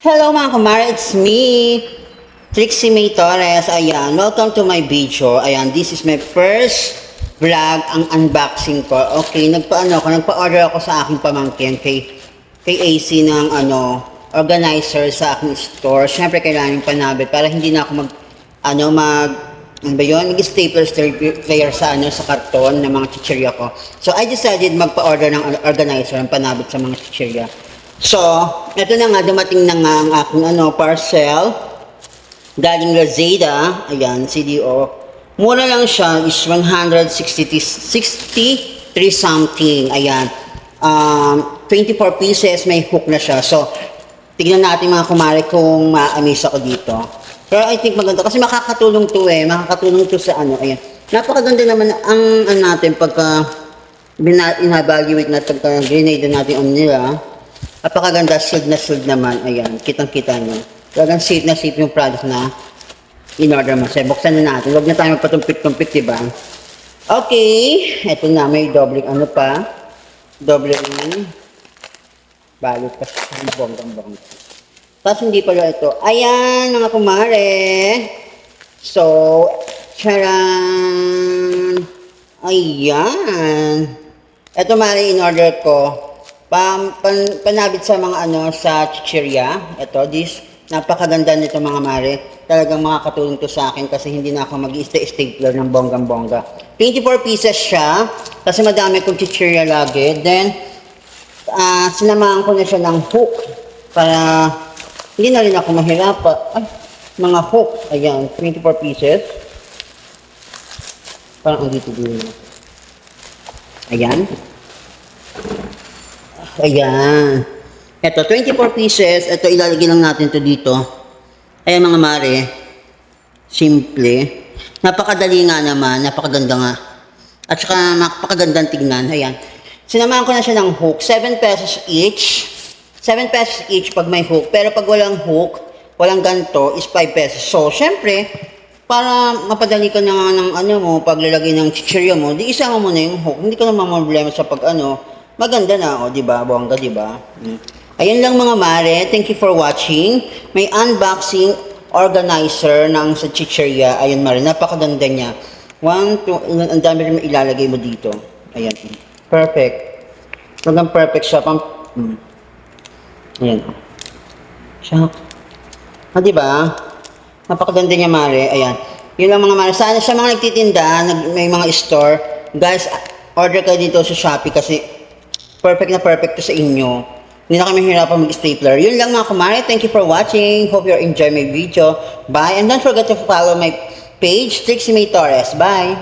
Hello mga kumare, it's me, Trixie May Torres. Ayan, welcome to my video. Ayan, this is my first vlog, ang unboxing ko. Okay, nagpa-order ako sa aking pamangkin kay AC ng organizer sa aking store. Siyempre kailangan yung panabit para hindi na ako mag-stapler player sa karton ng mga chichirya ko. So I decided magpa-order ng organizer ng panabit sa mga chichirya. So, ito na nga, dumating na nga ang aking parcel. Galing Lazada. Ayan, CDO. Mura lang siya, is 163 something. Ayan. 24 pieces, may hook na siya. So, tignan natin mga kumare kung ma-amaze ako dito. Pero I think maganda, kasi makakatulong to makakatulong to sa ayan. Napakaganda naman ang natin pagka in-evaluate na pagka grenade natin nila. Napakaganda, sealed naman. Ayan, kitang-kita nyo. Talagang sealed na sealed yung product na in-order mo. So, buksan na natin. Huwag na tayo magpatumpit-tumpit, diba? Okay. Ito na, may doble, doble balot pa sa bonggang-bongga. Tapos hindi pala ito. Ayan, mga kumare. So, charan. Ayan. Ito, mali, in-order ko. Panabit sa mga sa chichirya. Ito, napakaganda nito mga mare. Talagang makakatulong to sa akin kasi hindi na ako mag-stapler ng bonggang-bongga. 24 pieces siya kasi madami kong chichirya lagi. Then, sinamahan ko na siya ng hook para hindi na rin ako mahirapan. Mga hook. Ayan, 24 pieces. Parang ang dito. Ayan. Ayan. Ito, 24 pieces. Ito, ilalagay lang natin to dito. Ayan mga mare. Simple. Napakadali nga naman. Napakaganda nga. At saka napakagandang tignan. Ayan. Sinamahan ko na siya ng hook. 7 pesos each. 7 pesos each pag may hook. Pero pag walang hook, walang ganito, is 5 pesos. So, syempre, para mapadali ka na ng paglalagay ng chichirya mo, di isama mo na yung hook. Hindi ka naman problema sa pag maganda na, di ba? Bongga, di ba? Ayun lang mga mare. Thank you for watching. May unboxing organizer ng sa chichirya. Ayun mare, napakaganda niya. 1, 2, ang dami rin ilalagay mo dito. Ayan. Perfect. Talagang perfect siya. Ayan. Siya. Di ba? Napakaganda niya mare. Ayan. Yun lang mga mare. Sana sa mga nagtitinda, may mga store, guys, order kayo dito sa Shopee kasi perfect na perfect to sa inyo. Hindi na kami hirapan mag-stapler. Yun lang mga kumare. Thank you for watching. Hope you enjoy my video. Bye. And don't forget to follow my page, Trixie May Torres. Bye.